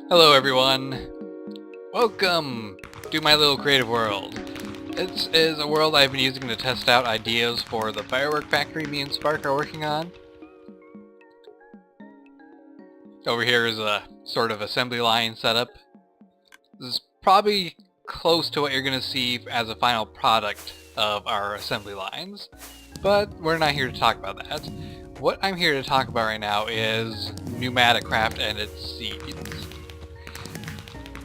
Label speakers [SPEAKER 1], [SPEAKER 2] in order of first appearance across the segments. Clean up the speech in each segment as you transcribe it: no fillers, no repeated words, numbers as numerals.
[SPEAKER 1] Hello everyone! Welcome to my little creative world. This is a world I've been using to test out ideas for the firework factory me and Spark are working on. Over here is a sort of assembly line setup. This is probably close to what you're going to see as a final product of our assembly lines, but we're not here to talk about that. What I'm here to talk about right now is Pneumaticraft and its seeds.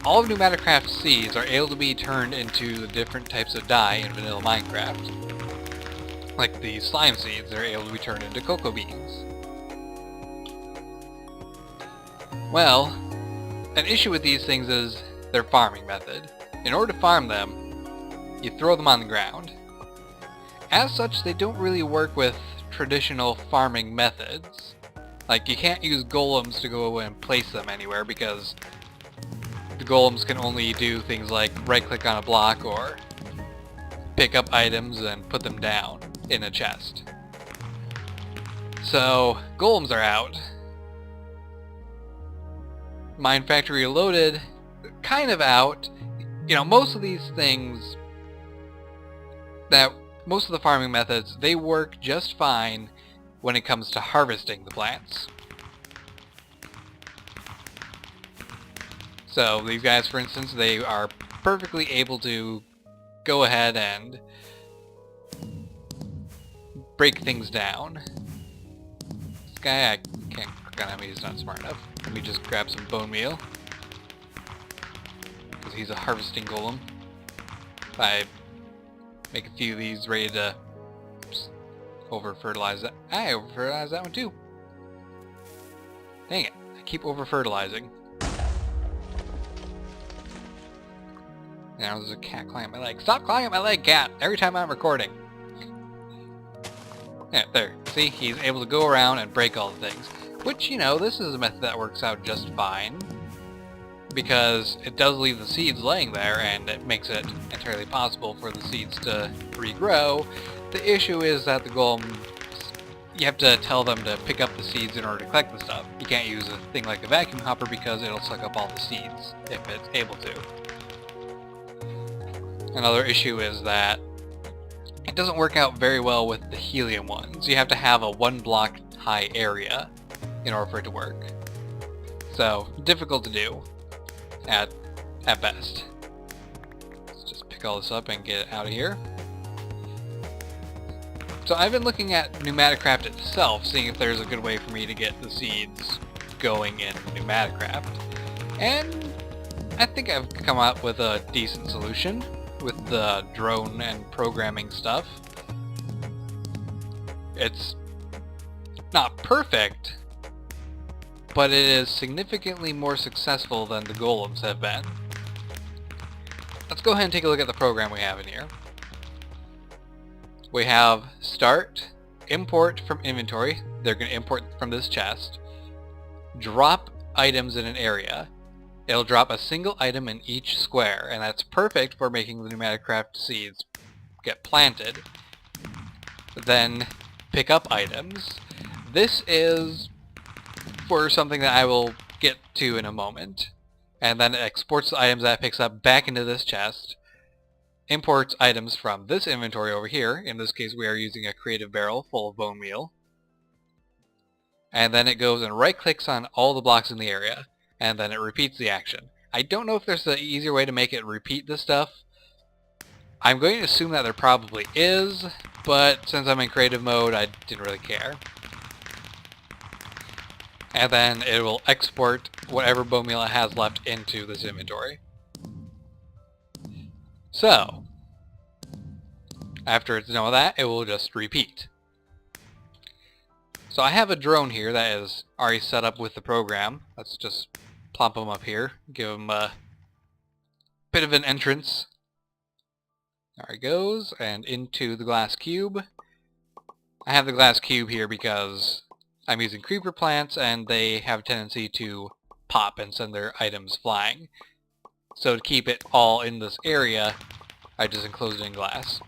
[SPEAKER 1] All of Pneumaticraft's seeds are able to be turned into the different types of dye in vanilla Minecraft. Like the slime seeds, they're able to be turned into cocoa beans. Well, an issue with these things is their farming method. In order to farm them, you throw them on the ground. As such, they don't really work with traditional farming methods. Like, you can't use golems to go and place them anywhere because the golems can only do things like right-click on a block or pick up items and put them down in a chest. So, golems are out. Mine Factory Reloaded, kind of out. You know, most of these things, most of the farming methods, they work just fine when it comes to harvesting the plants. So these guys, for instance, they are perfectly able to go ahead and break things down. This guy, I can't click on him, he's not smart enough. Let me just grab some bone meal, because he's a harvesting golem. If I make a few of these ready to over-fertilize that. I over-fertilized that one too. Dang it, I keep over-fertilizing. Now there's a cat climbing my leg. Stop climbing my leg, cat! Every time I'm recording. Yeah, there. See? He's able to go around and break all the things. Which, you know, this is a method that works out just fine. Because it does leave the seeds laying there, and it makes it entirely possible for the seeds to regrow. The issue is that the golem, you have to tell them to pick up the seeds in order to collect the stuff. You can't use a thing like a vacuum hopper because it'll suck up all the seeds, if it's able to. Another issue is that it doesn't work out very well with the helium ones. You have to have a 1 block high area in order for it to work. So, difficult to do at best. Let's just pick all this up and get it out of here. So I've been looking at Pneumaticraft itself, seeing if there's a good way for me to get the seeds going in Pneumaticraft. And I think I've come up with a decent solution with the drone and programming stuff. It's not perfect, but it is significantly more successful than the golems have been. Let's go ahead and take a look at the program we have in here. We have start, import from inventory. They're going to import from this chest. Drop items in an area. It'll drop a single item in each square, and that's perfect for making the Pneumaticraft seeds get planted. Then pick up items. This is for something that I will get to in a moment. And then it exports the items that it picks up back into this chest. Imports items from this inventory over here. In this case we are using a creative barrel full of bone meal. And then it goes and right clicks on all the blocks in the area. And then it repeats the action. I don't know if there's an easier way to make it repeat this stuff. I'm going to assume that there probably is, but since I'm in creative mode, I didn't really care. And then it will export whatever bone meal it has left into this inventory. So, after it's done with that, it will just repeat. So I have a drone here that is already set up with the program. Let's just plop him up here, give him a bit of an entrance. There he goes, and into the glass cube. I have the glass cube here because I'm using creeper plants and they have a tendency to pop and send their items flying. So to keep it all in this area, I just enclose it in glass.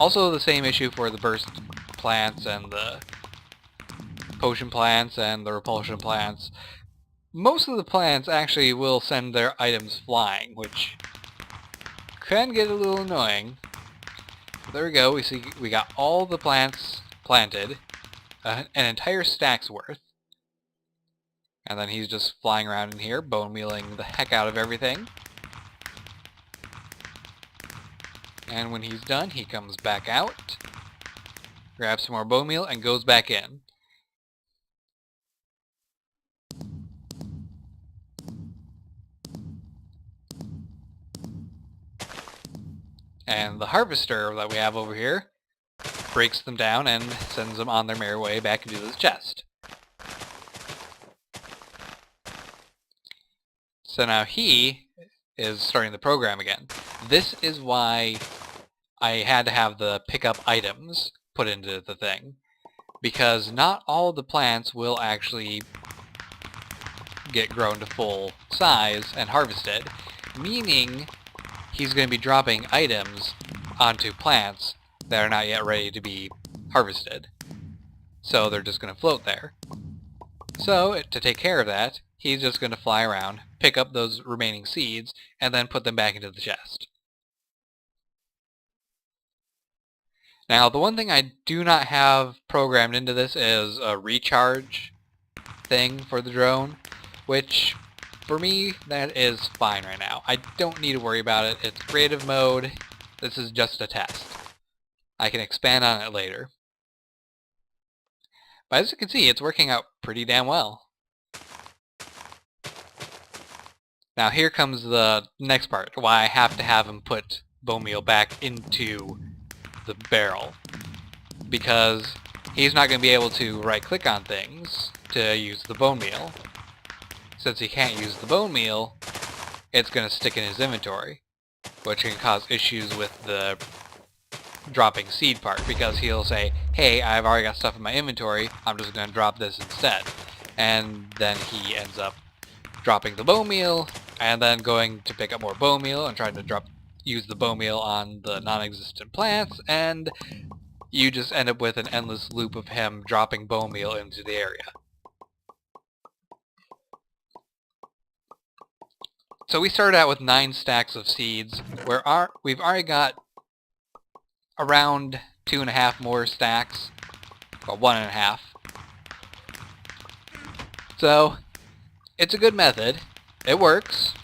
[SPEAKER 1] Also the same issue for the burst plants and the potion plants and the repulsion plants. most of the plants actually will send their items flying, which can get a little annoying. There we go. We got all the plants planted, an entire stack's worth. And then he's just flying around in here, bone mealing the heck out of everything. And when he's done, he comes back out, grabs some more bone meal, and goes back in. And the harvester that we have over here breaks them down and sends them on their merry way back into this chest. So now he is starting the program again. This is why I had to have the pickup items put into the thing, because not all the plants will actually get grown to full size and harvested, meaning he's going to be dropping items onto plants that are not yet ready to be harvested. So they're just going to float there. So to take care of that, he's just going to fly around, pick up those remaining seeds, and then put them back into the chest. Now, the one thing I do not have programmed into this is a recharge thing for the drone, which, for me, that is fine right now. I don't need to worry about it. It's creative mode. This is just a test. I can expand on it later. But as you can see, it's working out pretty damn well. Now here comes the next part, why I have to have him put bone meal back into the barrel. Because he's not going to be able to right-click on things to use the bone meal. Since he can't use the bone meal, it's going to stick in his inventory, which can cause issues with the dropping seed part, because he'll say, hey, I've already got stuff in my inventory, I'm just going to drop this instead. And then he ends up dropping the bone meal, and then going to pick up more bone meal and trying to use the bone meal on the non-existent plants, and you just end up with an endless loop of him dropping bone meal into the area. So we started out with 9 stacks of seeds, where we've already got around 2.5 more stacks, well, 1.5. So it's a good method. It works.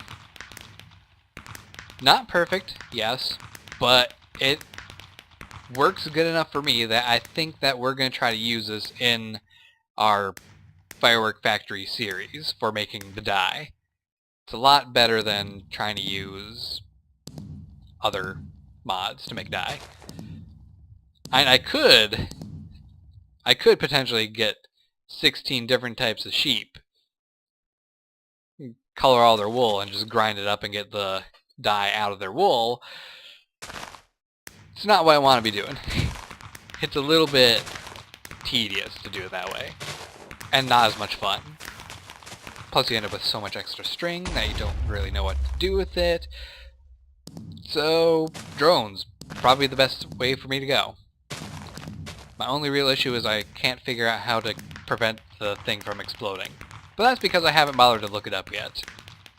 [SPEAKER 1] Not perfect, yes, but it works good enough for me that I think that we're going to try to use this in our Firework Factory series for making the dye. It's a lot better than trying to use other mods to make dye. I could potentially get 16 different types of sheep, color all their wool, and just grind it up and get the dye out of their wool. It's not what I want to be doing. It's a little bit tedious to do it that way, and not as much fun. Plus you end up with so much extra string that you don't really know what to do with it. So, drones, probably the best way for me to go. My only real issue is I can't figure out how to prevent the thing from exploding. But that's because I haven't bothered to look it up yet.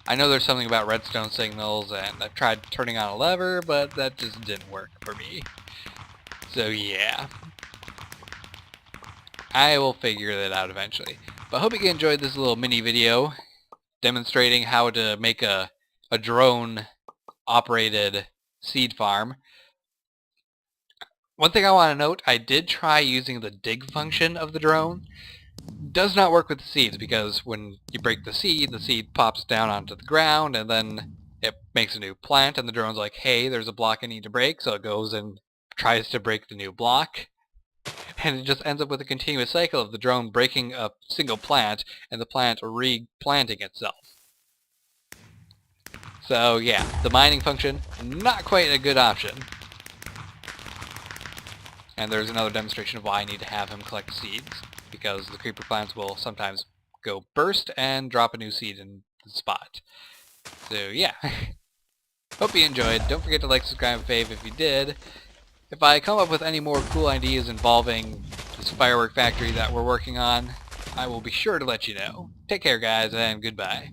[SPEAKER 1] I know there's something about redstone signals, and I've tried turning on a lever, but that just didn't work for me. So yeah. I will figure that out eventually. But I hope you enjoyed this little mini video demonstrating how to make a drone operated seed farm. One thing I want to note, I did try using the dig function of the drone. Does not work with the seeds, because when you break the seed pops down onto the ground, and then it makes a new plant, and the drone's like, hey, there's a block I need to break, so it goes and tries to break the new block. And it just ends up with a continuous cycle of the drone breaking a single plant, and the plant replanting itself. So yeah, the mining function, not quite a good option. And there's another demonstration of why I need to have him collect seeds, because the creeper plants will sometimes go burst and drop a new seed in the spot. So yeah, hope you enjoyed. Don't forget to like, subscribe, and fave if you did. If I come up with any more cool ideas involving this Firework Factory that we're working on, I will be sure to let you know. Take care, guys, and goodbye.